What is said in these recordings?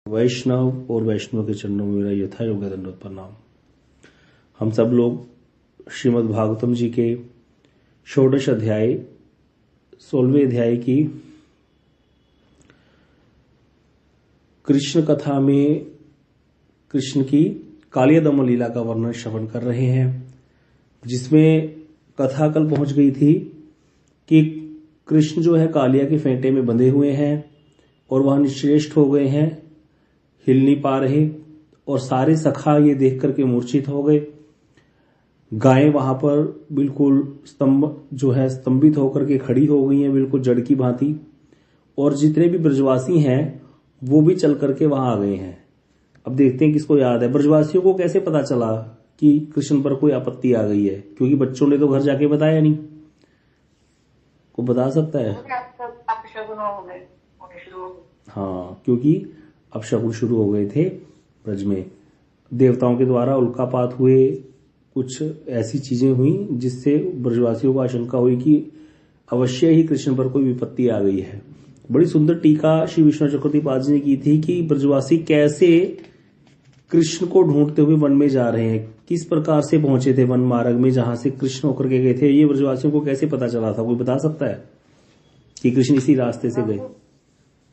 वैष्णव और वैष्णव के चरणों में मेरा यथा योग्य दंडवत प्रणाम। हम सब लोग श्रीमद् भागवतम जी के षोडश अध्याय 16वें अध्याय की कृष्ण कथा में कृष्ण की कालिया दमन लीला का वर्णन श्रवण कर रहे हैं, जिसमें कथा कल पहुंच गई थी कि कृष्ण जो है कालिया के फेंटे में बंधे हुए हैं और वह निश्चेष्ट हो गए हैं, हिल नहीं पा रहे, और सारे सखा ये देख करके मूर्छित हो गए। गायें वहां पर बिल्कुल स्तंभित होकर के खड़ी हो गई हैं, बिल्कुल जड़ की भांति, और जितने भी ब्रजवासी हैं वो भी चल करके वहां आ गए हैं। अब देखते हैं किसको याद है। ब्रजवासियों को कैसे पता चला कि कृष्ण पर कोई आपत्ति आ गई है? क्योंकि बच्चों ने तो घर जाके बताया नहीं। को बता सकता है? हाँ, क्योंकि अपशकुन शुरू हो गए थे ब्रज में। देवताओं के द्वारा उल्कापात हुए, कुछ ऐसी चीजें हुई जिससे ब्रजवासियों को आशंका हुई कि अवश्य ही कृष्ण पर कोई विपत्ति आ गई है। बड़ी सुंदर टीका श्री विष्णु चक्रवर्ती पाद जी ने की थी कि ब्रजवासी कैसे कृष्ण को ढूंढते हुए वन में जा रहे हैं, किस प्रकार से पहुंचे थे वन मार्ग में जहां से कृष्ण होकर के गए थे। ये ब्रजवासियों को कैसे पता चला था? कोई बता सकता है कि कृष्ण इसी रास्ते से गए?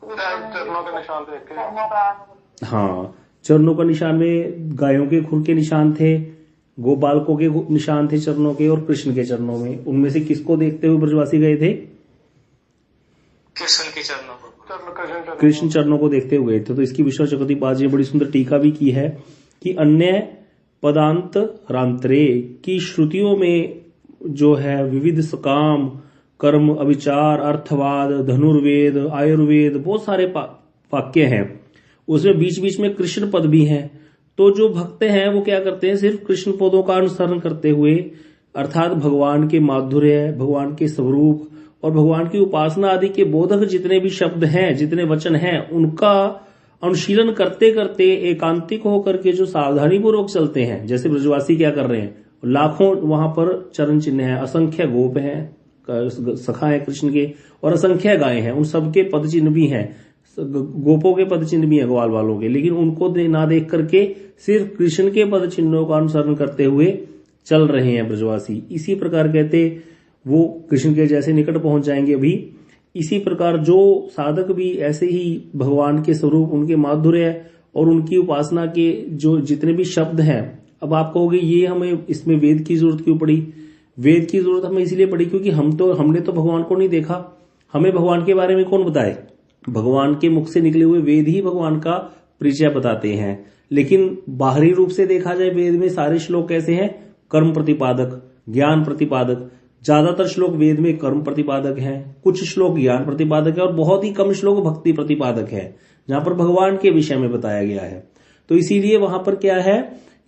चरणों के निशान थे। हाँ, चरणों का निशान में गायों के खुर के निशान थे, गोपालकों के निशान थे चरणों के, और कृष्ण के चरणों में। उनमें से किसको देखते हुए ब्रजवासी गए थे? कृष्ण के चरणों को, कृष्ण चरणों को देखते हुए थे। तो इसकी विष्णु चक्रवर्ती पाद जी ने बड़ी सुंदर टीका भी की है कि अन्य पदांत रांतरे की श्रुतियों में जो है विविध सकाम कर्म, अविचार, अर्थवाद, धनुर्वेद, आयुर्वेद, बहुत सारे वाक्य हैं। उसमें बीच बीच में कृष्ण पद भी हैं। तो जो भक्त हैं वो क्या करते हैं? सिर्फ कृष्ण पदों का अनुसरण करते हुए, अर्थात भगवान के माधुर्य, भगवान के स्वरूप और भगवान की उपासना आदि के बोधक जितने भी शब्द हैं, जितने वचन हैं, उनका अनुशीलन करते करते एकांतिक होकर के जो सावधानी पूर्वक चलते हैं। जैसे ब्रजवासी क्या कर रहे हैं? लाखों वहां पर चरण चिन्ह है, असंख्य गोप हैं, सखा है कृष्ण के, और असंख्य गायें हैं, उन सबके पद चिन्ह भी हैं, गोपों के पद चिन्ह भी हैं ग्वाल वालों के, लेकिन उनको ना देख करके सिर्फ कृष्ण के पद चिन्हों का अनुसरण करते हुए चल रहे हैं ब्रजवासी। इसी प्रकार कहते वो कृष्ण के जैसे निकट पहुंच जाएंगे अभी। इसी प्रकार जो साधक भी ऐसे ही भगवान के स्वरूप, उनके माधुर्य और उनकी उपासना के जो जितने भी शब्द हैं। अब आप कहोगे ये हमें इसमें वेद की जरूरत क्यों पड़ी? वेद की जरूरत हमें इसलिए पड़ी क्योंकि हमने तो भगवान को नहीं देखा, हमें भगवान के बारे में कौन बताए? भगवान के मुख से निकले हुए वेद ही भगवान का परिचय बताते हैं। लेकिन बाहरी रूप से देखा जाए, वेद में सारे श्लोक कैसे हैं? कर्म प्रतिपादक, ज्ञान प्रतिपादक। ज्यादातर श्लोक वेद में कर्म प्रतिपादक हैं, कुछ श्लोक ज्ञान प्रतिपादक है, और बहुत ही कम श्लोक भक्ति प्रतिपादक है, जहां पर भगवान के विषय में बताया गया है। तो इसीलिए वहां पर क्या है,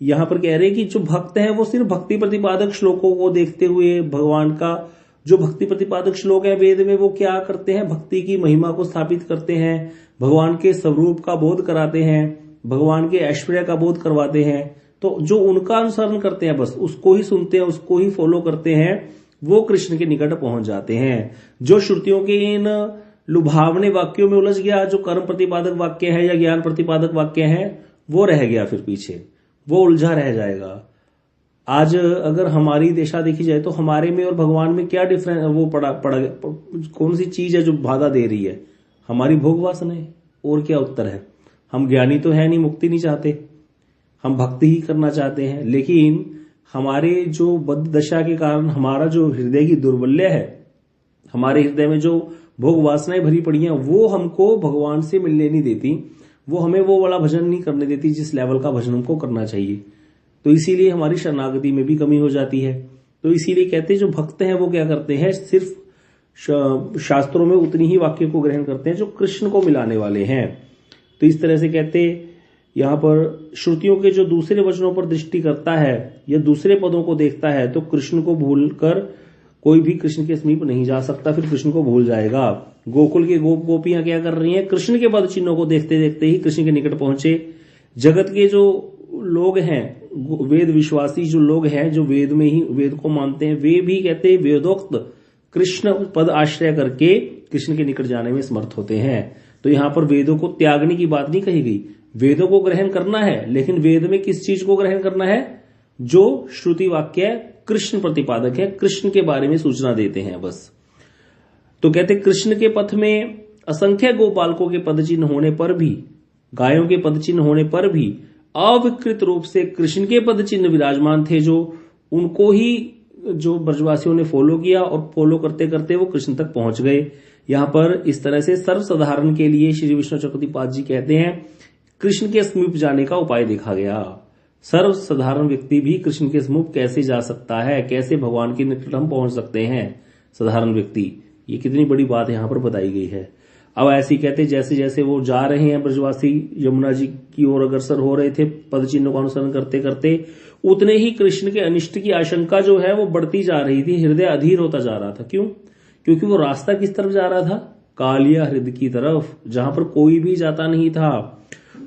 यहां पर कह रहे हैं कि जो भक्त हैं वो सिर्फ भक्ति प्रतिपादक श्लोकों को देखते हुए, भगवान का जो भक्ति प्रतिपादक श्लोक है वेद में, वो क्या करते हैं? भक्ति की महिमा को स्थापित करते हैं, भगवान के स्वरूप का बोध कराते हैं, भगवान के ऐश्वर्य का बोध करवाते हैं। तो जो उनका अनुसरण करते हैं, बस उसको ही सुनते हैं, उसको ही फॉलो करते हैं, वो कृष्ण के निकट पहुंच जाते हैं। जो श्रुतियों के इन लुभावने वाक्यों में उलझ गया, जो कर्म प्रतिपादक वाक्य है या ज्ञान प्रतिपादक वाक्य है, वो रह गया, फिर पीछे वो उलझा रह जाएगा। आज अगर हमारी दिशा देखी जाए तो हमारे में और भगवान में क्या डिफरेंस वो पड़ा कौन सी चीज है जो बाधा दे रही है? हमारी भोग वासना है। और क्या उत्तर है? हम ज्ञानी तो है नहीं, मुक्ति नहीं चाहते, हम भक्ति ही करना चाहते हैं, लेकिन हमारे जो बद्ध दशा के कारण हमारा जो हृदय की दुर्बल्य है, हमारे हृदय में जो भोग वासनाएं भरी पड़ी हैं, वो हमको भगवान से मिलने नहीं देती, वो हमें वो वाला भजन नहीं करने देती जिस लेवल का भजन हमको करना चाहिए। तो इसीलिए हमारी शरणागति में भी कमी हो जाती है। तो इसीलिए कहते हैं जो भक्त हैं वो क्या करते हैं? सिर्फ शास्त्रों में उतनी ही वाक्य को ग्रहण करते हैं जो कृष्ण को मिलाने वाले हैं। तो इस तरह से कहते यहाँ पर श्रुतियों के जो दूसरे वचनों पर दृष्टि करता है या दूसरे पदों को देखता है, तो कृष्ण को भूलकर कोई भी कृष्ण के समीप नहीं जा सकता, फिर कृष्ण को भूल जाएगा। गोकुल के गोप गोपियां क्या कर रही हैं? कृष्ण के पद चिन्हों को देखते देखते ही कृष्ण के निकट पहुंचे। जगत के जो लोग हैं, वेद विश्वासी जो लोग हैं, जो वेद में ही वेद को मानते हैं, वे भी कहते हैं वेदोक्त कृष्ण पद आश्रय करके कृष्ण के निकट जाने में समर्थ होते हैं। तो यहां पर वेदों को त्यागने की बात नहीं कही गई, वेदों को ग्रहण करना है, लेकिन वेद में किस चीज को ग्रहण करना है? जो श्रुति वाक्य कृष्ण प्रतिपादक है, कृष्ण के बारे में सूचना देते हैं बस। तो कहते कृष्ण के पथ में असंख्य गोपालकों के पदचिन्ह होने पर भी, गायों के पदचिन्ह होने पर भी अविकृत रूप से कृष्ण के पदचिन्ह विराजमान थे, जो उनको ही जो ब्रजवासियों ने फॉलो किया और फॉलो करते करते वो कृष्ण तक पहुंच गए। यहां पर इस तरह से सर्वसाधारण के लिए श्री विष्णु चक्रवर्तीपाद जी कहते हैं कृष्ण के समीप जाने का उपाय देखा गया। सर्वसाधारण व्यक्ति भी कृष्ण के समीप कैसे जा सकता है, कैसे भगवान के निकट हम पहुंच सकते हैं, साधारण व्यक्ति, ये कितनी बड़ी बात यहां पर बताई गई है। अब ऐसे कहते जैसे जैसे वो जा रहे हैं ब्रजवासी यमुना जी की ओर अग्रसर हो रहे थे पद चिन्हों का अनुसरण करते करते, उतने ही कृष्ण के अनिष्ट की आशंका जो है वो बढ़ती जा रही थी, हृदय अधीर होता जा रहा था। क्यों? क्योंकि वो रास्ता किस तरफ जा रहा था? कालिया हृदय की तरफ, जहां पर कोई भी जाता नहीं था।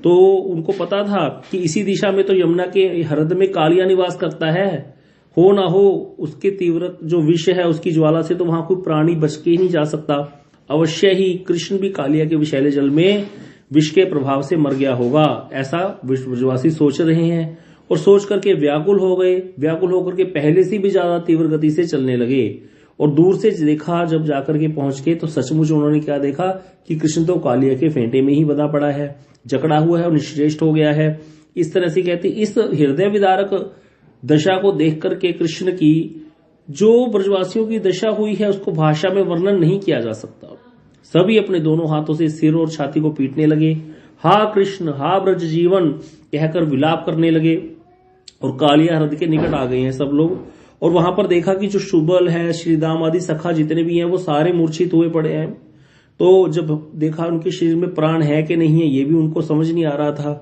तो उनको पता था कि इसी दिशा में तो यमुना के हृदय में कालिया निवास करता है, हो ना हो उसके तीव्र जो विष है उसकी ज्वाला से तो वहां कोई प्राणी बच के ही नहीं जा सकता। अवश्य ही कृष्ण भी कालिया के विषैले जल में विष के प्रभाव से मर गया होगा, ऐसा ब्रजवासी सोच रहे हैं और सोच करके व्याकुल हो गए। व्याकुल होकर के पहले से भी ज्यादा तीव्र गति से चलने लगे और दूर से देखा, जब जाकर के पहुंच के तो सचमुच उन्होंने क्या देखा कि कृष्ण तो कालिया के फेंटे में ही बंधा पड़ा है, जकड़ा हुआ है और निश्रेष्ठ हो गया है। इस तरह से कहते इस हृदय विदारक दशा को देख करके कृष्ण की जो ब्रजवासियों की दशा हुई है उसको भाषा में वर्णन नहीं किया जा सकता। सभी अपने दोनों हाथों से सिर और छाती को पीटने लगे, हा कृष्ण, हा ब्रज जीवन कहकर विलाप करने लगे और कालिया हृदय के निकट आ गए हैं सब लोग। और वहां पर देखा कि जो शुबल है, श्रीदाम आदि सखा जितने भी हैं वो सारे मूर्छित हुए पड़े हैं। तो जब देखा उनके शरीर में प्राण है कि नहीं है ये भी उनको समझ नहीं आ रहा था।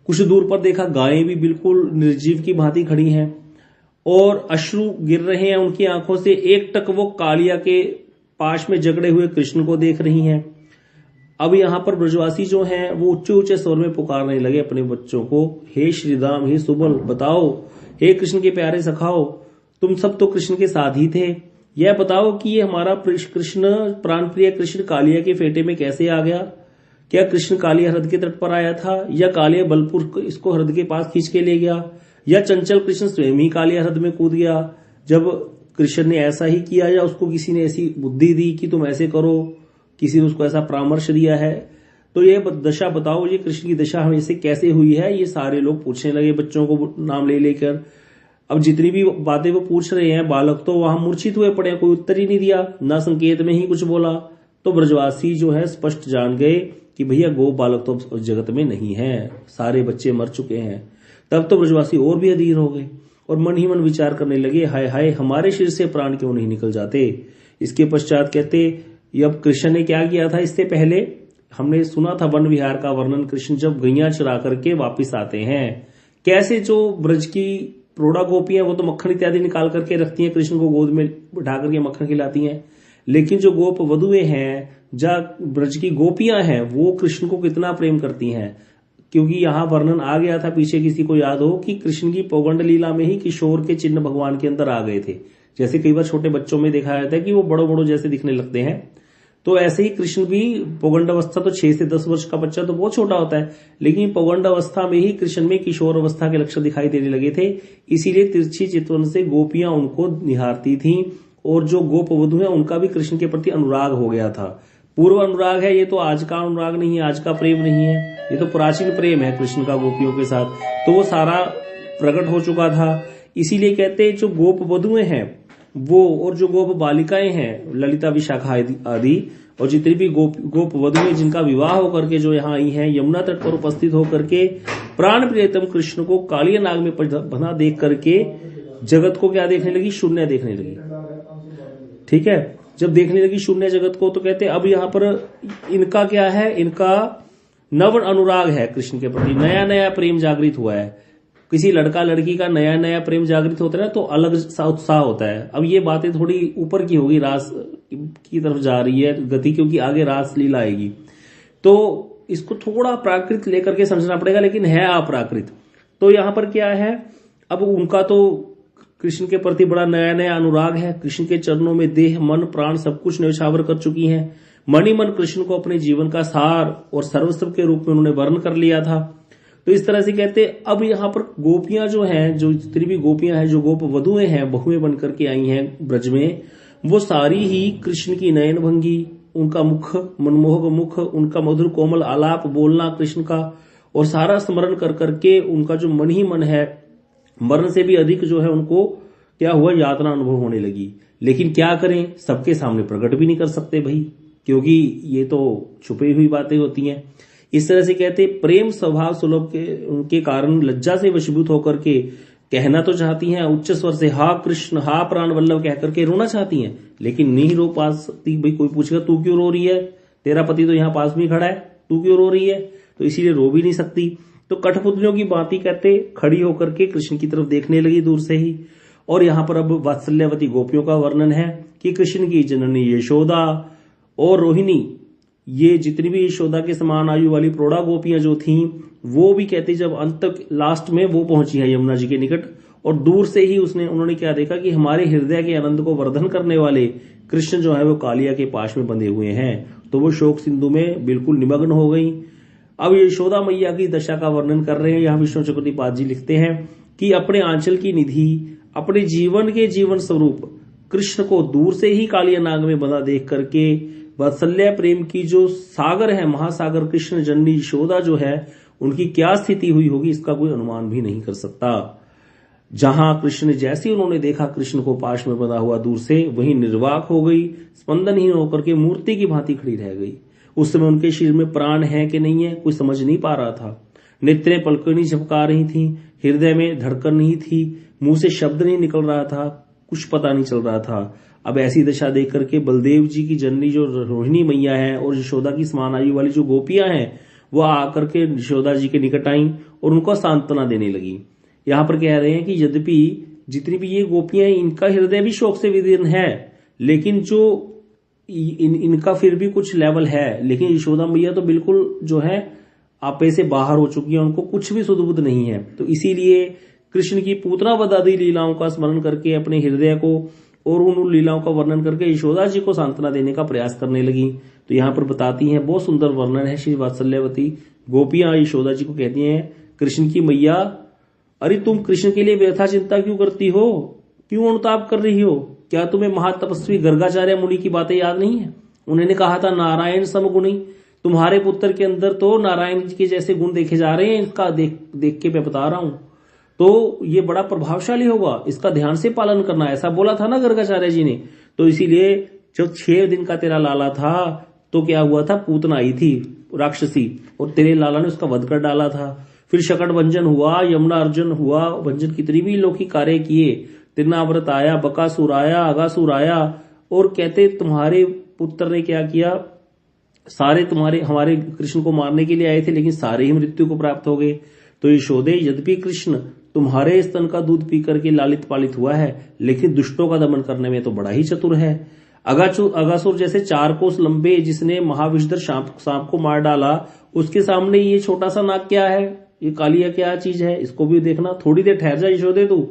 कुछ दूर पर देखा गायें भी बिल्कुल निर्जीव की भांति खड़ी हैं और अश्रु गिर रहे हैं उनकी आंखों से। एक टक वो कालिया के पाश में जकड़े हुए कृष्ण को देख रही हैं। अब यहां पर ब्रजवासी जो हैं वो ऊंचे ऊंचे स्वर में पुकारने लगे अपने बच्चों को, हे श्रीराम, हे सुबल, बताओ, हे कृष्ण के प्यारे सखाओ, तुम सब तो कृष्ण के साथ ही थे, यह बताओ कि ये हमारा कृष्ण, प्राणप्रिय कृष्ण कालिया के फेटे में कैसे आ गया? क्या कृष्ण कालिया हृदय के तट पर आया था या कालिया बलपुर इसको हृदय के पास खींच के ले गया या चंचल कृष्ण स्वयं ही कालिया हृदय में कूद गया? जब कृष्ण ने ऐसा ही किया या उसको किसी ने ऐसी बुद्धि दी कि तुम ऐसे करो, किसी ने उसको ऐसा परामर्श दिया है? तो ये दशा बताओ, ये कृष्ण की दशा हमें से कैसे हुई है? ये सारे लोग पूछने लगे बच्चों को नाम ले लेकर। अब जितनी भी बातें वो पूछ रहे हैं बालक तो वहां मूर्छित हुए पड़े, कोई उत्तर ही नहीं दिया, ना संकेत में ही कुछ बोला। तो ब्रजवासी जो है स्पष्ट जान गए कि भैया गो बालक तो उस जगत में नहीं है, सारे बच्चे मर चुके हैं। तब तो ब्रजवासी और भी अधीर हो गए और मन ही मन विचार करने लगे, हाय हाय, हमारे शरीर से प्राण क्यों नहीं निकल जाते? इसके पश्चात कहते अब कृष्ण ने क्या किया था? इससे पहले हमने सुना था वन विहार का वर्णन, कृष्ण जब गैया चरा करके वापिस आते हैं, कैसे जो ब्रज की प्रोड़ा गोपियां वो तो मक्खन इत्यादि निकाल करके रखती हैं, कृष्ण को गोद में बिठा करके मक्खन खिलाती हैं, लेकिन जो गोप वधुएं हैं, जहाँ ब्रज की गोपियां हैं, वो कृष्ण को कितना प्रेम करती हैं। क्योंकि यहाँ वर्णन आ गया था, पीछे किसी को याद हो, कि कृष्ण की पौगंड लीला में ही किशोर के चिन्ह भगवान के अंदर आ गए थे। जैसे कई बार छोटे बच्चों में देखा जाता है कि वो बड़ो बड़ो जैसे दिखने लगते हैं, तो ऐसे ही कृष्ण भी पौगंड अवस्था, तो 6 से 10 वर्ष का बच्चा तो बहुत छोटा होता है, लेकिन पौगंड अवस्था में ही कृष्ण में किशोर अवस्था के लक्षण दिखाई देने लगे थे। इसीलिए तिरछी चितवन से गोपियां उनको निहारती थीं और जो गोप वधु है उनका भी कृष्ण के प्रति अनुराग हो गया था। पूर्व अनुराग है, ये तो आज का अनुराग नहीं है, आज का प्रेम नहीं है, ये तो प्राचीन प्रेम है कृष्ण का गोपियों के साथ, तो वो सारा प्रकट हो चुका था। इसीलिए कहते जो गोप वधुएं हैं वो और जो गोप बालिकाएं हैं, ललिता विशाखा आदि, और जितनी भी गोप वधुएं जिनका विवाह होकर के जो यहाँ आई हैं, यमुना तट पर उपस्थित होकर के प्राण प्रियतम कृष्ण को कालिया नाग में बंधा देख करके जगत को क्या देखने लगी? शून्य देखने लगी। ठीक है, जब देखने लगी शून्य जगत को, तो कहते अब यहाँ पर इनका क्या है? इनका नव अनुराग है कृष्ण के प्रति, नया नया प्रेम जागृत हुआ है। किसी लड़का लड़की का नया नया प्रेम जागृत होता है ना, तो अलग सा उत्साह होता है। अब ये बातें थोड़ी ऊपर की होगी, रास की तरफ जा रही है गति, क्योंकि आगे रास लीला आएगी, तो इसको थोड़ा प्राकृत लेकर के समझना पड़ेगा, लेकिन है अपराकृत। तो यहाँ पर क्या है, अब उनका तो कृष्ण के प्रति बड़ा नया नया अनुराग है। कृष्ण के चरणों में देह, मन, प्राण सब कुछ न्यौछावर कर चुकी हैं। मणि मन कृष्ण को अपने जीवन का सार और सर्वस्व के रूप में उन्होंने वर्ण कर लिया था। तो इस तरह से कहते अब यहाँ पर गोपियां जो हैं, जो जितनी भी गोपियां हैं, जो गोप वधुएं हैं, बहुएं बनकर के आई हैं ब्रज में, वो सारी ही कृष्ण की नयन भंगी, उनका मुख, मनमोहक मुख, उनका मधुर कोमल आलाप, बोलना कृष्ण का, और सारा स्मरण कर करके उनका जो मन ही मन है, मरण से भी अधिक जो है उनको क्या हुआ, यातना अनुभव होने लगी। लेकिन क्या करें, सबके सामने प्रकट भी नहीं कर सकते भाई, क्योंकि ये तो छुपी हुई बातें होती हैं। इस तरह से कहते प्रेम स्वभाव सुलभ के उनके कारण लज्जा से वशीभूत होकर के कहना तो चाहती हैं उच्च स्वर से, हा कृष्ण, हा प्राण वल्लभ कह करके रोना चाहती हैं, लेकिन नहीं रो पा सकती। भाई कोई पूछेगा तू क्यों रो रही है, तेरा पति तो यहाँ पास में खड़ा है, तू क्यों रो रही है, तो इसीलिए रो भी नहीं सकती। तो कठपुतलियों की बातें कहते खड़ी होकर के कृष्ण की तरफ देखने लगी दूर से ही। और यहाँ पर अब वात्सल्यवती गोपियों का वर्णन है कि कृष्ण की जननी यशोदा और रोहिणी, ये जितनी भी यशोदा के समान आयु वाली प्रौढ़ा गोपियां जो थीं, वो भी कहती जब अंत तक लास्ट में वो पहुंची है यमुना जी के निकट, और दूर से ही उन्होंने क्या देखा कि हमारे हृदय के आनंद को वर्धन करने वाले कृष्ण जो है वो कालिया के पाश में बंधे हुए हैं। तो वो शोक सिंधु में बिल्कुल निमग्न हो गई। अब यशोदा मैया की दशा का वर्णन कर रहे हैं यहाँ विष्णु चक्रवर्ती जी लिखते हैं कि अपने आंचल की निधि, अपने जीवन के जीवन स्वरूप कृष्ण को दूर से ही कालिया नाग में बंधा देख करके वात्सल्य प्रेम की जो सागर है, महासागर कृष्ण जननी यशोदा जो है, उनकी क्या स्थिति हुई होगी इसका कोई अनुमान भी नहीं कर सकता। जहां कृष्ण ने जैसे उन्होंने देखा कृष्ण को पाश में बंधा हुआ दूर से, वहीं निर्वाक हो गई, स्पंदनहीन होकर के मूर्ति की भांति खड़ी रह गई। उस समय उनके शरीर में प्राण है कि नहीं है कोई समझ नहीं पा रहा था। नेत्रें पलकें नहीं झपका रही थी, हृदय में धड़कन नहीं थी, मुंह से शब्द नहीं निकल रहा था, कुछ पता नहीं चल रहा था। अब ऐसी दशा देख करके बलदेव जी की जननी जो रोहिणी मैया है और यशोदा की समान आयु वाली जो गोपियां हैं, वो आकर के यशोदा जी के निकट आई और उनको सांत्वना देने लगी। यहाँ पर कह रहे हैं कि यद्यपि जितनी भी ये गोपियां हैं, इनका हृदय भी शोक से विदीर्ण है, लेकिन जो इनका फिर भी कुछ लेवल है, लेकिन यशोदा मैया तो बिल्कुल जो है आपे से बाहर हो चुकी है, उनको कुछ भी सुधबुद्ध नहीं है। तो इसीलिए कृष्ण की पूतना वदादी लीलाओं का स्मरण करके अपने हृदय को और उन लीलाओं का वर्णन करके यशोदा जी को सांत्वना देने का प्रयास करने लगी। तो यहाँ पर बताती हैं, बहुत सुंदर वर्णन है श्री वात्सल्यवती गोपियां यशोदा जी को कहती हैं, कृष्ण की मैया, अरे तुम कृष्ण के लिए व्यथा चिंता क्यों करती हो, क्यों अनुताप कर रही हो? क्या तुम्हें महातपस्वी गर्गाचार्य मुनि की बातें याद नहीं है? उन्होंने कहा था नारायण समगुणी, तुम्हारे पुत्र के अंदर तो नारायण जी के जैसे गुण देखे जा रहे हैं, इसका देख के मैं बता रहा हूं। तो ये बड़ा प्रभावशाली होगा, इसका ध्यान से पालन करना, ऐसा बोला था ना गर्गाचार्य जी ने। तो इसीलिए जब 6 दिन का तेरा लाला था तो क्या हुआ था, पूतना आई थी राक्षसी, और तेरे लाला ने उसका वध कर डाला था। फिर शकट भंजन हुआ, यमुना अर्जुन हुआ, भंजन कितनी भी लौकिक कार्य किए, तिरनाव्रत आया, बकासुर आया, अगासुर आया, और कहते तुम्हारे पुत्र ने क्या किया, सारे हमारे कृष्ण को मारने के लिए आए थे, लेकिन सारे ही मृत्यु को प्राप्त हो गए। तो यशोदे, यद्यपि कृष्ण तुम्हारे स्तन का दूध पी करके लालित पालित हुआ है, लेकिन दुष्टों का दमन करने में तो बड़ा ही चतुर है। अगासुर जैसे 4 कोस लंबे, जिसने महाविषधर सांप को मार डाला, उसके सामने ये छोटा सा नाग क्या है, ये कालिया क्या चीज है, इसको भी देखना। थोड़ी देर ठहर जा यशोदे, तू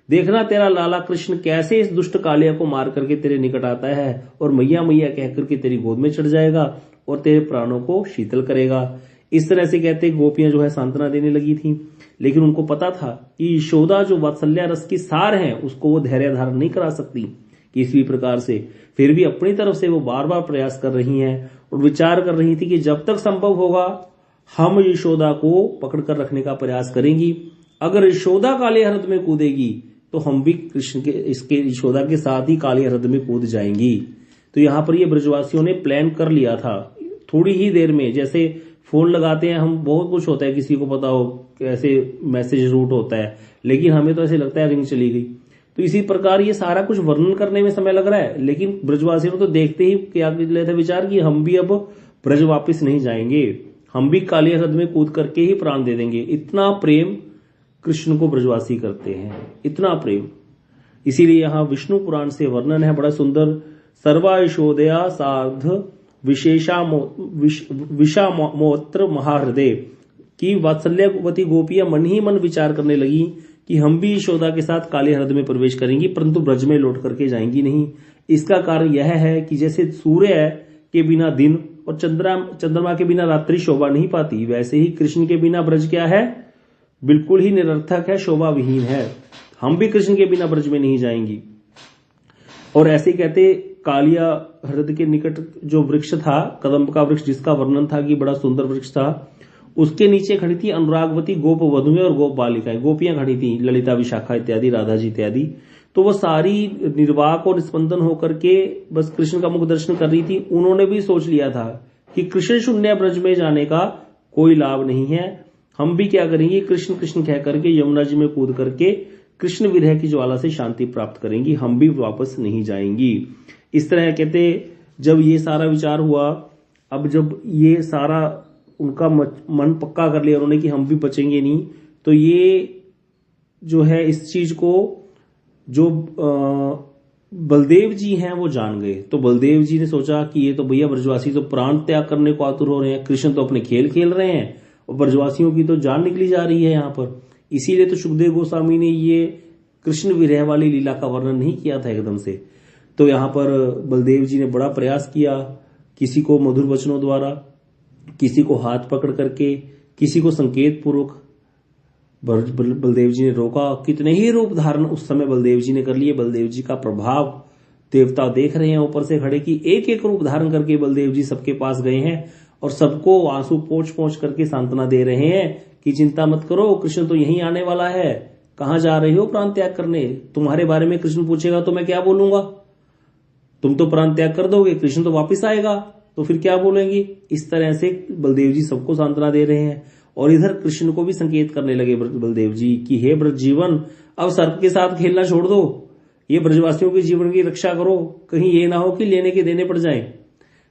देखना तेरा लाला कृष्ण कैसे इस दुष्ट कालिया को मार करके तेरे निकट आता है और मैया मैया कह करके तेरी गोद में चढ़ जाएगा और तेरे प्राणों को शीतल करेगा। इस तरह से कहते गोपियां जो है सांत्वना देने लगी थी, लेकिन उनको पता था कि यशोदा जो वात्सल्य रस की सार है, उसको वो धैर्य धारण नहीं करा सकती किसी प्रकार से। फिर भी अपनी तरफ से वो बार बार प्रयास कर रही हैं और विचार कर रही थी कि जब तक संभव होगा हम यशोदा को पकड़ कर रखने का प्रयास करेंगी। अगर यशोदा काले हृद में कूदेगी तो हम भी कृष्ण के इसके यशोदा के साथ ही काले हृद में कूद जाएंगी। तो यहाँ पर ये ब्रजवासियों ने प्लान कर लिया था थोड़ी ही देर में। जैसे फोन लगाते हैं हम, बहुत कुछ होता है, किसी को पता हो कैसे मैसेज रूट होता है, लेकिन हमें तो ऐसे लगता है रिंग चली गई। तो इसी प्रकार ये सारा कुछ वर्णन करने में समय लग रहा है, लेकिन ब्रजवासियों ने तो देखते ही क्या लिया था विचार कि हम भी अब ब्रज वापिस नहीं जाएंगे, हम भी काली हृद में कूद करके ही प्राण दे देंगे। इतना प्रेम कृष्ण को ब्रजवासी करते हैं, इतना प्रेम। इसीलिए यहाँ विष्णु पुराण से वर्णन है बड़ा सुंदर। सर्वा यशोदया सार्ध विषामोत्र महाहृदय की वात्सल्यवती गोपियां मन ही मन विचार करने लगी कि हम भी यशोदा के साथ काले हृद में प्रवेश करेंगी, परंतु ब्रज में लौट करके जाएंगी नहीं। इसका कारण यह है कि जैसे सूर्य के बिना दिन और चंद्रमा के बिना रात्रि शोभा नहीं पाती, वैसे ही कृष्ण के बिना ब्रज क्या है, बिल्कुल ही निरर्थक है, शोभा विहीन है। हम भी कृष्ण के बिना ब्रज में नहीं जाएंगी। और ऐसे कहते कालिया हृदय के निकट जो वृक्ष था, कदम्ब का वृक्ष, जिसका वर्णन था कि बड़ा सुंदर वृक्ष था, उसके नीचे खड़ी थी अनुरागवती गोप वधुएं और गोप बालिकाएं, गोपियां खड़ी थी, ललिता विशाखा इत्यादि, राधा जी इत्यादि। तो वो सारी निर्वाक और स्पंदन होकर के बस कृष्ण का मुख दर्शन कर रही थी। उन्होंने भी सोच लिया था कि कृष्ण शून्य ब्रज में जाने का कोई लाभ नहीं है, हम भी क्या करेंगे, कृष्ण कृष्ण कह करके यमुना जी में कूद करके कृष्ण विरह की ज्वाला से शांति प्राप्त करेंगी, हम भी वापस नहीं जाएंगी। इस तरह कहते जब ये सारा विचार हुआ, अब जब ये सारा उनका मन पक्का कर लिया उन्होंने कि हम भी बचेंगे नहीं, तो ये जो है इस चीज को जो बलदेव जी हैं वो जान गए। तो बलदेव जी ने सोचा कि ये तो भैया ब्रजवासी तो प्राण त्याग करने को आतुर हो रहे हैं, कृष्ण तो अपने खेल खेल रहे हैं और ब्रजवासियों की तो जान निकली जा रही है यहाँ पर। इसीलिए तो सुखदेव गोस्वामी ने ये कृष्ण विरह वाली लीला का वर्णन नहीं किया था एकदम से। तो यहाँ पर बलदेव जी ने बड़ा प्रयास किया, किसी को मधुर वचनों द्वारा, किसी को हाथ पकड़ करके, किसी को संकेत पूर्वक बलदेव जी ने रोका। कितने ही रूप धारण उस समय बलदेव जी ने कर लिए। बलदेव जी का प्रभाव देवता देख रहे हैं ऊपर से खड़े की, एक एक रूप धारण करके बलदेव जी सबके पास गए हैं और सबको आंसू पोंछ पोंछ करके सांत्वना दे रहे हैं कि चिंता मत करो, कृष्ण तो यहीं आने वाला है, कहां जा रहे हो प्राण त्याग करने, तुम्हारे बारे में कृष्ण पूछेगा तो मैं क्या बोलूंगा, तुम तो प्राण त्याग कर दोगे, कृष्ण तो वापिस आएगा तो फिर क्या बोलेंगे। इस तरह से बलदेव जी सबको सांत्वना दे रहे हैं और इधर कृष्ण को भी संकेत करने लगे बलदेव जी कि हे ब्रज जीवन, अब सर्प के साथ खेलना छोड़ दो, ये ब्रजवासियों के जीवन की रक्षा करो, कहीं ये ना हो कि लेने के देने पड़ जाए।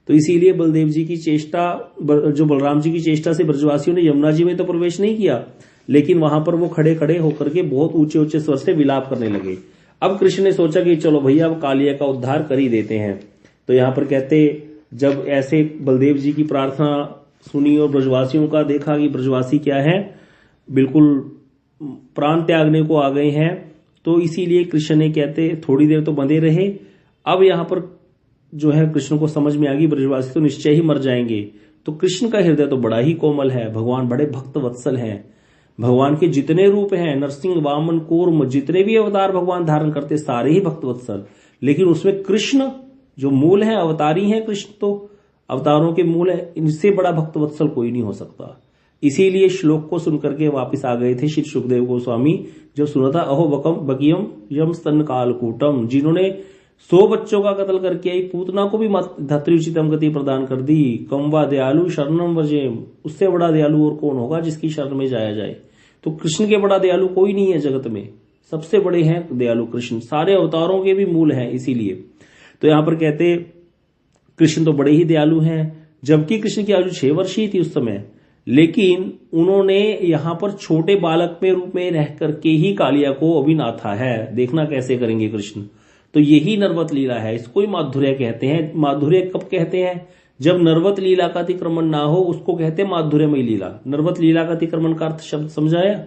तो इसीलिए बलदेव जी की चेष्टा, जो बलराम जी की चेष्टा से ब्रजवासियों ने यमुना जी में तो प्रवेश नहीं किया, लेकिन वहां पर वो खड़े खड़े होकर के बहुत ऊंचे ऊंचे स्वर से विलाप करने लगे। अब कृष्ण ने सोचा कि चलो भैया अब कालिया का उद्धार कर ही देते हैं। तो यहां पर कहते जब ऐसे बलदेव जी की प्रार्थना सुनी और ब्रजवासियों का देखा कि ब्रजवासी क्या है, बिल्कुल प्राण त्यागने को आ गए हैं, तो इसीलिए कृष्ण ने कहते थोड़ी देर तो बंधे रहे। अब यहां पर जो है कृष्ण को समझ में आ गई ब्रजवासी तो निश्चय ही मर जाएंगे। तो कृष्ण का हृदय तो बड़ा ही कोमल है, भगवान बड़े भक्त वत्सल हैं। भगवान के जितने रूप हैं, नरसिंह, वामन, कूर्म, जितने भी अवतार भगवान धारण करते सारे ही भक्त वत्सल, लेकिन उसमें कृष्ण जो मूल है, अवतारी है कृष्ण, तो अवतारों के मूल है, इनसे बड़ा भक्त वत्सल कोई नहीं हो सकता। इसीलिए श्लोक को सुनकर के वापिस आ गए थे श्री सुखदेव गोस्वामी। जब सुना था अहो बकियम यम स्तन कालकूटम, जिन्होंने 100 बच्चों का कत्ल करके आई पूतना को भी धत्री उचितम गति प्रदान कर दी। कम्वा दयालु शरणम वजेम, उससे बड़ा दयालु और कौन होगा जिसकी शरण में जाया जाए। तो कृष्ण के बड़ा दयालु कोई नहीं है जगत में, सबसे बड़े हैं दयालु कृष्ण, सारे अवतारों के भी मूल हैं। इसीलिए तो यहां पर कहते कृष्ण तो बड़े ही दयालु हैं, जबकि कृष्ण की आयु 6 वर्ष ही थी उस समय, लेकिन उन्होंने यहां पर छोटे बालक में रूप में रह करके ही कालिया को अभिनाथा है। देखना कैसे करेंगे कृष्ण। तो यही नरवत लीला है, इसको ही माधुर्य कहते हैं। माधुर्य कब कहते हैं? जब नरवत लीला का अतिक्रमण ना हो, उसको कहते हैं माधुर्यमय लीला। नरवत लीला का अतिक्रमण का अर्थ शब्द समझाया,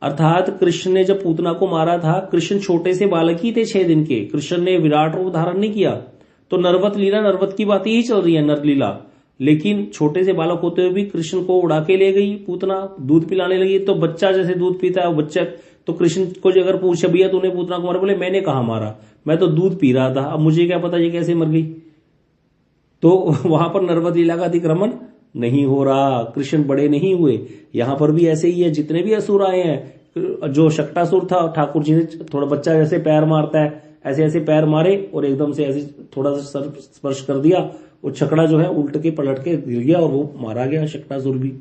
अर्थात कृष्ण ने जब पूतना को मारा था, कृष्ण छोटे से बालक ही थे 6 दिन के, कृष्ण ने विराट रूप धारण नहीं किया। तो नरवत लीला, नरवत की बात ही चल रही है, नर लीला। लेकिन छोटे से बालक होते हुए भी कृष्ण को उड़ा के ले गई पूतना, दूध पिलाने लगी। तो बच्चा जैसे दूध पीता है, बच्चा तो कृष्ण को अगर पूछे भैया तूने पूतना को मारा, बोले मैंने कहा मारा, मैं तो दूध पी रहा था, अब मुझे क्या पता ये कैसे मर गई। तो वहां पर नरवत लीला का अतिक्रमण नहीं हो रहा, कृष्ण बड़े नहीं हुए। यहां पर भी ऐसे ही है, जितने भी असुर आए हैं, जो शक्टासुर था, ठाकुर जी ने थोड़ा बच्चा जैसे पैर मारता है ऐसे ऐसे पैर मारे और एकदम से ऐसे थोड़ा सा स्पर्श कर दिया, वो छकड़ा जो है उल्ट के पलट के गिर गया और वो मारा गया शक्टासुर भी।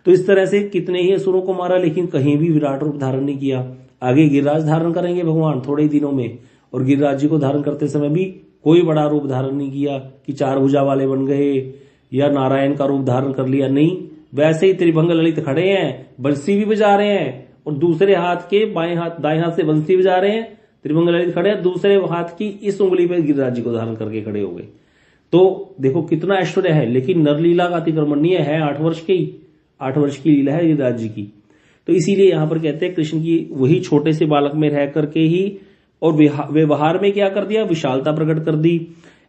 तो इस तरह से कितने ही असुरों को मारा, लेकिन कहीं भी विराट रूप धारण नहीं किया। आगे गिरिराज धारण करेंगे भगवान थोड़े ही दिनों में, और गिरिराज जी को धारण करते समय भी कोई बड़ा रूप धारण नहीं किया कि 4 भुजा वाले बन गए या नारायण का रूप धारण कर लिया, नहीं। वैसे ही त्रिभंग ललित खड़े हैं, बंसी भी बजा रहे हैं और दूसरे हाथ के दाएं हाथ से बंसी बजा रहे हैं। त्रिभंग ललित खड़े हैं, दूसरे हाथ की इस उंगली पे गिरिराज जी को धारण करके खड़े हो गए। तो देखो कितना ऐश्वर्य है, लेकिन नरलीला का अतिक्रमण नहीं है 8 वर्ष की, 8 वर्ष की लीला है गिरिराज जी की। तो इसीलिए यहां पर कहते हैं कृष्ण की वही छोटे से बालक में रह करके ही और व्यवहार में क्या कर दिया, विशालता प्रकट कर दी।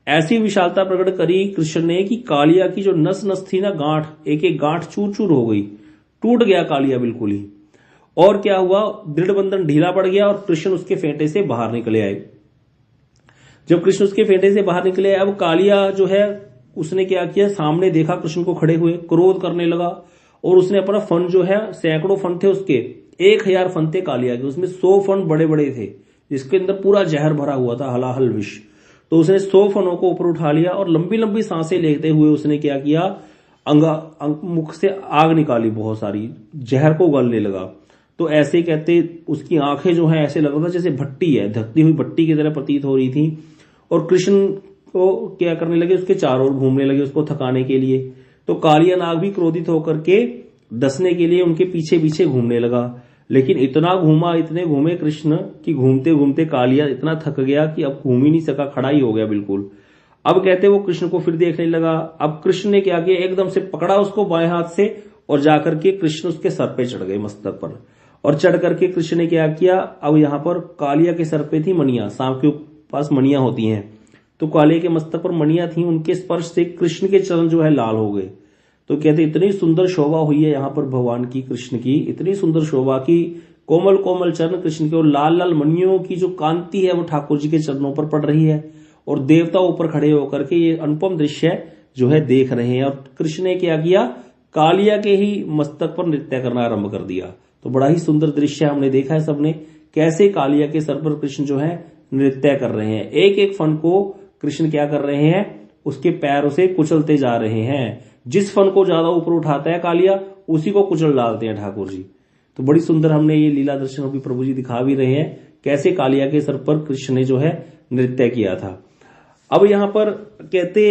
ऐसी विशालता प्रकट करी कृष्ण ने कि कालिया की जो नस नस थी ना, गांठ, एक एक गांठ चूर चूर हो गई, टूट गया कालिया बिल्कुल ही। और क्या हुआ, दृढ़ बंधन ढीला पड़ गया और कृष्ण उसके फेंटे से बाहर निकले आए। जब कृष्ण उसके फेंटे से बाहर निकले, अब कालिया जो है उसने क्या किया, सामने देखा कृष्ण को खड़े हुए, क्रोध करने लगा और उसने अपना फन जो है, सैकड़ों फन थे उसके, 1000 फन थे कालिया के, उसमें 100 फन बड़े बड़े थे जिसके अंदर पूरा जहर भरा हुआ था, हलाहल विष। तो उसने 100 फनों को ऊपर उठा लिया और लंबी लंबी सांसें लेते हुए उसने क्या किया, मुख से आग निकाली, बहुत सारी जहर को उगलने लगा। तो ऐसे कहते उसकी आंखें जो है ऐसे लग रहा था जैसे भट्टी है, धकती हुई भट्टी की तरह प्रतीत हो रही थी। और कृष्ण को क्या करने लगे, उसके चारों ओर घूमने लगे उसको थकाने के लिए। तो कालिया नाग भी क्रोधित होकर के डसने के लिए उनके पीछे पीछे घूमने लगा। लेकिन इतना घूमा, इतने घूमे कृष्ण कि घूमते घूमते कालिया इतना थक गया कि अब घूम ही नहीं सका, खड़ा ही हो गया बिल्कुल। अब कहते वो कृष्ण को फिर देखने लगा। अब कृष्ण ने क्या किया, एकदम से पकड़ा उसको बाएं हाथ से और जाकर के कृष्ण उसके सर पे चढ़ गए, मस्तक पर। और चढ़ करके कृष्ण ने क्या किया, अब यहां पर कालिया के सर पे थी मणियां, सांप के पास मणियां होती हैं, तो कालिया के मस्तक पर मणियां थी, उनके स्पर्श से कृष्ण के चरण जो है लाल हो गए। तो कहते इतनी सुंदर शोभा हुई है यहाँ पर भगवान की, कृष्ण की इतनी सुंदर शोभा की कोमल कोमल चरण कृष्ण के, और लाल लाल मणियों की जो कांति है वो ठाकुर जी के चरणों पर पड़ रही है और देवता ऊपर खड़े होकर के ये अनुपम दृश्य जो है देख रहे हैं। और कृष्ण ने क्या किया, कालिया के ही मस्तक पर नृत्य करना आरंभ कर दिया। तो बड़ा ही सुंदर दृश्य हमने देखा है सबने, कैसे कालिया के सर पर कृष्ण जो है नृत्य कर रहे हैं। एक एक फन को कृष्ण क्या कर रहे हैं, उसके पैरों से कुचलते जा रहे हैं। जिस फन को ज्यादा ऊपर उठाता है कालिया, उसी को कुचल डालते हैं ठाकुर जी। तो बड़ी सुंदर हमने ये लीला दर्शन अभी प्रभु जी दिखा भी रहे हैं, कैसे कालिया के सर पर कृष्ण ने जो है नृत्य किया था। अब यहां पर कहते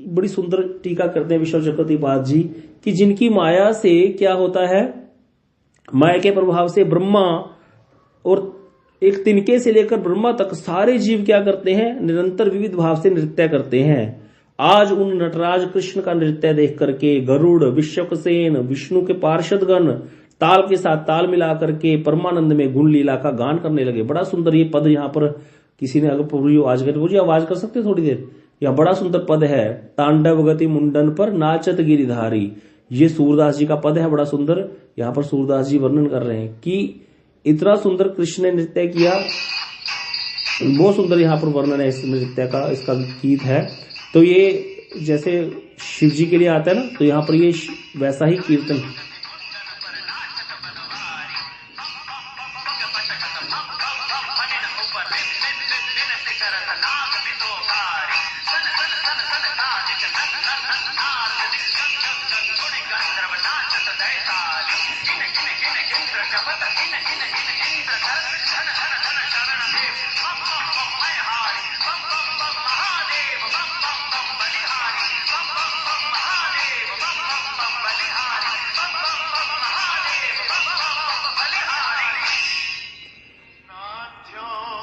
बड़ी सुंदर टीका करते हैं विश्व चक्रवर्तीपाद जी कि जिनकी माया से क्या होता है, माया के प्रभाव से ब्रह्मा और एक तिनके से लेकर ब्रह्मा तक सारे जीव क्या करते हैं, निरंतर विविध भाव से नृत्य करते हैं। आज उन नटराज कृष्ण का नृत्य देख करके गरुड़, विश्वक्सेन, विष्णु के पार्षदगण ताल के साथ ताल मिला करके परमानंद में गुण लीला का गान करने लगे। बड़ा सुंदर ये पद यहाँ पर किसी ने, अगर आज कर आवाज कर सकते थोड़ी देर, यह बड़ा सुंदर पद है, तांडव गति मुंडन पर नाचत गिरिधारी। ये सूरदास जी का पद है, बड़ा सुंदर। यहाँ पर सूरदास जी वर्णन कर रहे हैं कि इतना सुंदर कृष्ण ने नृत्य किया, बहुत सुंदर यहाँ पर वर्णन है इस नृत्य का, इसका गीत है। तो ये जैसे शिव जी के लिए आता है ना, तो यहाँ पर ये वैसा ही कीर्तन।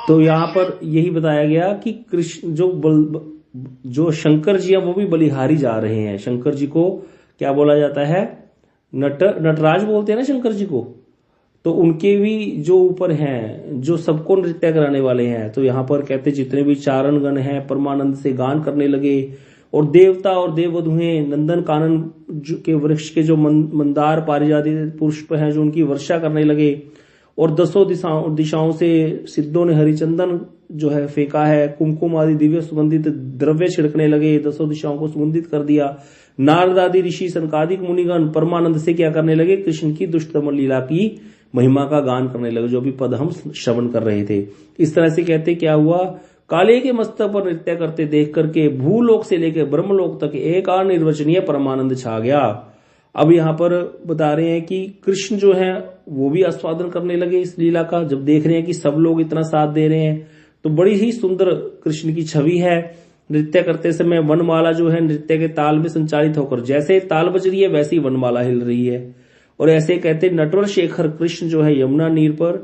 तो यहाँ पर यही बताया गया कि कृष्ण जो शंकर जी है वो भी बलिहारी जा रहे हैं। शंकर जी को क्या बोला जाता है, नटराज बोलते हैं ना शंकर जी को। तो उनके भी जो ऊपर हैं, जो सबको नृत्य कराने वाले हैं। तो यहाँ पर कहते जितने भी चारण गण हैं परमानंद से गान करने लगे, और देवता और देववधुएं नंदन कानन के वृक्ष के जो मंदार पारिजाति पुष्प हैं जो उनकी वर्षा करने लगे, और 10 दिशाओं से सिद्धों ने हरिचंदन जो है फेंका है, कुमकुम आदि दिव्य सुगंधित द्रव्य छिड़कने लगे, 10 दिशाओं को सुगंधित कर दिया। नारद आदि ऋषि सनकादिक मुनिगण परमानंद से क्या करने लगे, कृष्ण की दुष्टतम लीला की महिमा का गान करने लगे, जो भी पद हम श्रवण कर रहे थे। इस तरह से कहते क्या हुआ, काले के मस्तक पर नृत्य करते देख करके भूलोक से लेकर ब्रह्मलोक तक एक निर्वचनीय परमानंद छा गया। अब यहाँ पर बता रहे हैं कि कृष्ण जो है वो भी आस्वादन करने लगे इस लीला का। जब देख रहे हैं कि सब लोग इतना साथ दे रहे हैं, तो बड़ी ही सुंदर कृष्ण की छवि है। नृत्य करते समय वनमाला जो है नृत्य के ताल में संचालित होकर जैसे ताल बज रही है वैसी वनमाला हिल रही है। और ऐसे कहते नटवर शेखर कृष्ण जो है यमुना नीर पर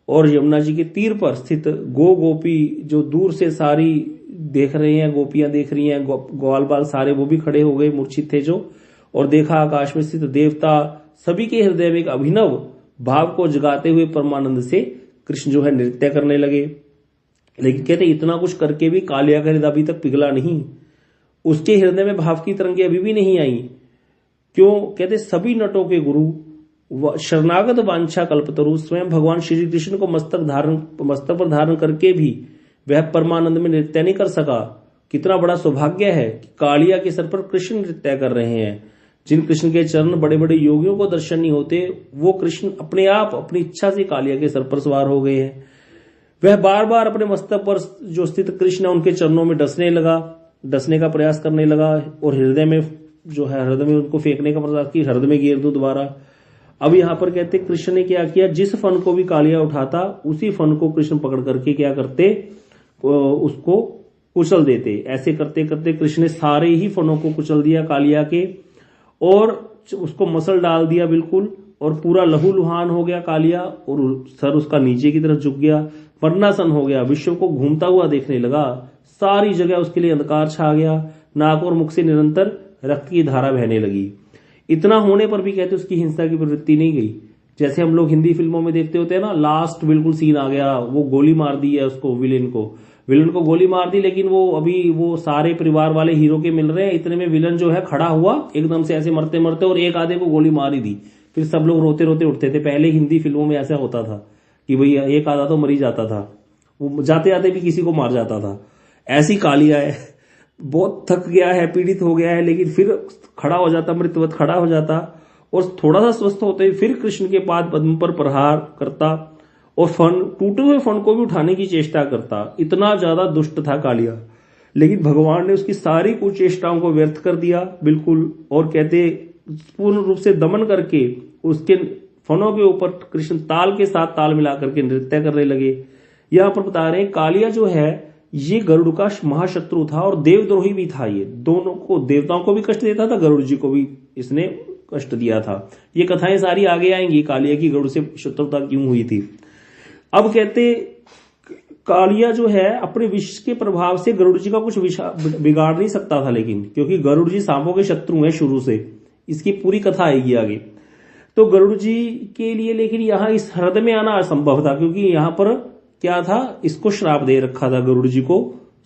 और यमुना जी के तीर पर स्थित गोपी जो दूर से सारी देख रहे हैं, गोपियां देख रही हैं, ग्वाल बाल सारे वो भी खड़े हो गए, मूर्छित थे जो। और देखा आकाश में स्थित देवता सभी के हृदय में एक अभिनव भाव को जगाते हुए परमानंद से कृष्ण जो है नृत्य करने लगे। लेकिन कहते इतना कुछ करके भी कालिया का हृदय अभी तक पिघला नहीं, उसके हृदय में भाव की तरंगे अभी भी नहीं आई। क्यों? कहते सभी नटों के गुरु शरणागत वांछा कल्पतरु स्वयं भगवान श्री कृष्ण को मस्तक पर धारण करके भी वह परमानंद में नृत्य नहीं कर सका। कितना बड़ा सौभाग्य है कि कालिया के सर पर कृष्ण नृत्य कर रहे हैं। जिन कृष्ण के चरण बड़े बड़े योगियों को दर्शन नहीं होते, वो कृष्ण अपने आप अपनी इच्छा से कालिया के सर पर सवार हो गए हैं। वह बार बार अपने मस्तक पर जो स्थित कृष्ण है उनके चरणों में डसने का प्रयास करने लगा और हृदय में उनको फेंकने का प्रयास की, हृदय में गिर दो दोबारा। अब यहां पर कहते कृष्ण ने क्या किया, जिस फन को भी कालिया उठाता उसी फन को कृष्ण पकड़ करके क्या करते, उसको कुचल देते। ऐसे करते करते कृष्ण ने सारे ही फनों को कुचल दिया कालिया के, और उसको मसल डाल दिया बिल्कुल, और पूरा लहूलुहान हो गया कालिया, और सर उसका नीचे की तरफ झुक गया, वर्णासन हो गया, विश्व को घूमता हुआ देखने लगा। सारी जगह उसके लिए अंधकार छा गया, नाक और मुख से निरंतर रक्त की धारा बहने लगी। इतना होने पर भी कहते उसकी हिंसा की प्रवृत्ति नहीं गई। जैसे हम लोग हिंदी फिल्मों में देखते होते हैं ना, लास्ट बिल्कुल सीन आ गया, वो गोली मार दी है उसको, विलन को गोली मार दी, लेकिन वो सारे परिवार वाले हीरो के मिल रहे हैं। इतने में विलन जो है खड़ा हुआ एकदम से ऐसे मरते मरते, और एक आधे को गोली मार ही दी। फिर सब लोग रोते रोते उठते थे। पहले हिंदी फिल्मों में ऐसा होता था कि भाई एक आधा तो मर ही जाता था, वो जाते जाते भी किसी को मार जाता था। ऐसी कालिया है, बहुत थक गया है, पीड़ित हो गया है, लेकिन फिर खड़ा हो जाता, मृत्युवत खड़ा हो जाता, और थोड़ा सा स्वस्थ होते ही फिर कृष्ण के पाद पद्म पर प्रहार करता और टूटे हुए फन को भी उठाने की चेष्टा करता। इतना ज्यादा दुष्ट था कालिया, लेकिन भगवान ने उसकी सारी कुचेष्टाओं को व्यर्थ कर दिया बिल्कुल, और कहते पूर्ण रूप से दमन करके उसके फनों के ऊपर कृष्ण ताल के साथ ताल मिला करके नृत्य करने लगे। यहां पर बता रहे हैं कालिया जो है ये गरुड़ का महाशत्रु था और देवद्रोही भी था। ये दोनों को, देवताओं को भी कष्ट देता था, गरुड़ जी को भी इसने कष्ट दिया था। ये कथाएं सारी आगे आएंगी, कालिया की गरुड़ से शत्रुता क्यों हुई थी। अब कहते कालिया जो है अपने विष के प्रभाव से गरुड़ जी का कुछ बिगाड़ नहीं सकता था, लेकिन क्योंकि गरुड़ जी सांपों के शत्रु हैं शुरू से, इसकी पूरी कथा आएगी आगे। तो गरुड़ जी के लिए लेकिन यहां इस हृदय में आना असंभव था, क्योंकि यहां पर क्या था, इसको श्राप दे रखा था गरुड़ जी को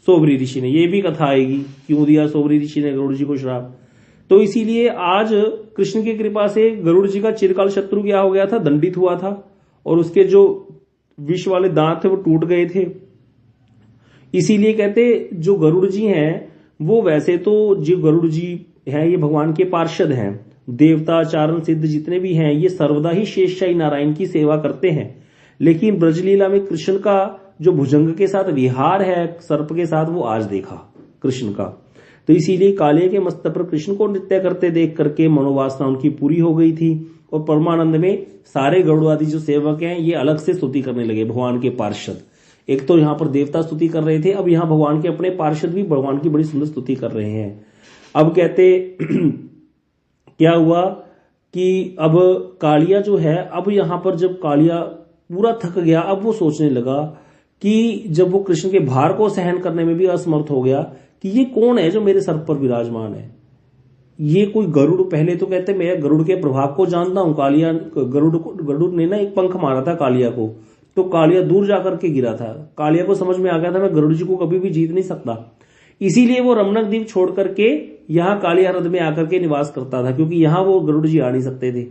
सोबरी ऋषि ने। ये भी कथा आएगी क्यों दिया सोबरी ऋषि ने गरुड़ जी को श्राप। तो इसीलिए आज कृष्ण की कृपा से गरुड़ जी का चिरकाल शत्रु क्या हो गया था, दंडित हुआ था, और उसके जो विष वाले दांत थे वो टूट गए थे। इसीलिए कहते जो गरुड़ जी हैं वो, वैसे तो जो गरुड़ जी हैं ये भगवान के पार्षद हैं। देवता चारण सिद्ध जितने भी हैं ये सर्वदा ही शेषशाही नारायण की सेवा करते हैं। लेकिन ब्रजलीला में कृष्ण का जो भुजंग के साथ विहार है सर्प के साथ, वो आज देखा कृष्ण का। तो इसीलिए कालिया के मस्तक पर कृष्ण को नृत्य करते देख करके मनोवासना उनकी पूरी हो गई थी, और परमानंद में सारे गरुड़ आदि जो सेवक हैं ये अलग से स्तुति करने लगे भगवान के पार्षद। एक तो यहाँ पर देवता स्तुति कर रहे थे, अब यहाँ भगवान के अपने पार्षद भी भगवान की बड़ी सुंदर स्तुति कर रहे हैं। अब कहते क्या हुआ कि अब कालिया जो है, अब यहां पर जब कालिया पूरा थक गया, अब वो सोचने लगा कि जब वो कृष्ण के भार को सहन करने में भी असमर्थ हो गया कि ये कौन है जो मेरे सर पर विराजमान है, ये कोई गरुड़। पहले तो कहते मैं गरुड़ के प्रभाव को जानता हूं। कालिया गरुड़ ने ना एक पंख मारा था कालिया को, तो कालिया दूर जाकर के गिरा था। कालिया को समझ में आ गया था मैं गरुड़ जी को कभी भी जीत नहीं सकता, इसीलिए वो रमणक द्वीप छोड़ करके यहाँ कालिया हृदय में आकर के निवास करता था, क्योंकि यहाँ वो गरुड़ जी आ नहीं सकते थे।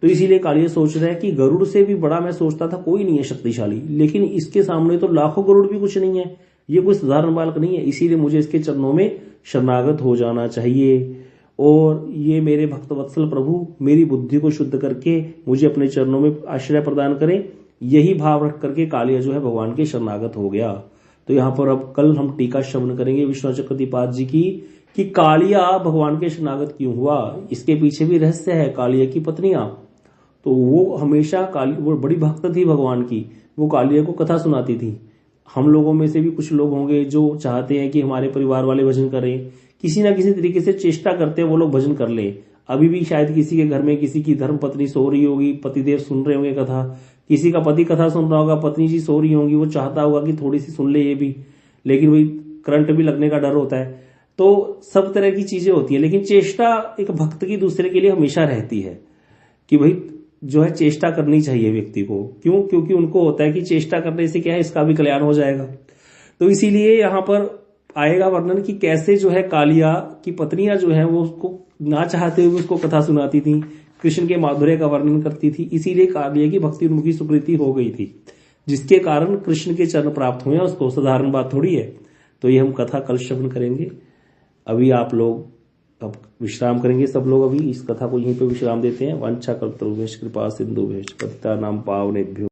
तो इसीलिए कालिया सोच रहा है कि गरुड़ से भी बड़ा मैं सोचता था कोई नहीं है शक्तिशाली, लेकिन इसके सामने तो लाखों गरुड़ भी कुछ नहीं है, ये कोई साधारण बालक नहीं है। इसीलिए मुझे इसके चरणों में शरणागत हो जाना चाहिए, और ये मेरे भक्त वत्सल प्रभु मेरी बुद्धि को शुद्ध करके मुझे अपने चरणों में आश्रय प्रदान करें। यही भाव रख करके कालिया जो है भगवान के शरणागत हो गया। तो यहाँ पर अब कल हम टीका श्रवण करेंगे विश्वनाथ चक्रवर्तीपाद जी की, कि कालिया भगवान के शरणागत क्यों हुआ। इसके पीछे भी रहस्य है। कालिया की पत्नियां, तो वो हमेशा वो बड़ी भक्त थी भगवान की, वो कालिया को कथा सुनाती थी। हम लोगों में से भी कुछ लोग होंगे जो चाहते हैं कि हमारे परिवार वाले भजन करें, किसी ना किसी तरीके से चेष्टा करते हैं वो लोग भजन कर ले। अभी भी शायद किसी के घर में किसी की धर्म पत्नी सो रही होगी, पतिदेव सुन रहे होंगे कथा, किसी का पति कथा सुन रहा होगा, पत्नी जी सो रही होंगी, वो चाहता होगा कि थोड़ी सी सुन ले ये भी, लेकिन वही करंट भी लगने का डर होता है। तो सब तरह की चीजें होती है, लेकिन चेष्टा एक भक्त की दूसरे के लिए हमेशा रहती है कि भाई जो है चेष्टा करनी चाहिए व्यक्ति को। क्यों? क्योंकि उनको होता है कि चेष्टा करने से क्या है, इसका भी कल्याण हो जाएगा। तो इसीलिए यहाँ पर आएगा वर्णन कि कैसे जो है कालिया की पत्नियां जो है वो उसको ना चाहते हुए उसको कथा सुनाती थी, कृष्ण के माधुर्य का वर्णन करती थी। इसीलिए कालिया की भक्ति उन्मुखी सुकृति हो गई थी, जिसके कारण कृष्ण के चरण प्राप्त हुए। उसको साधारण बात थोड़ी है। तो ये हम कथा कल श्रवण करेंगे। अभी आप लोग अब विश्राम करेंगे। सब लोग अभी इस कथा को यहीं पे विश्राम देते हैं। वांछा कल्पतरुभ्यश्च कृपा सिंधुभ्यश्च पतितानां पावनेभ्यो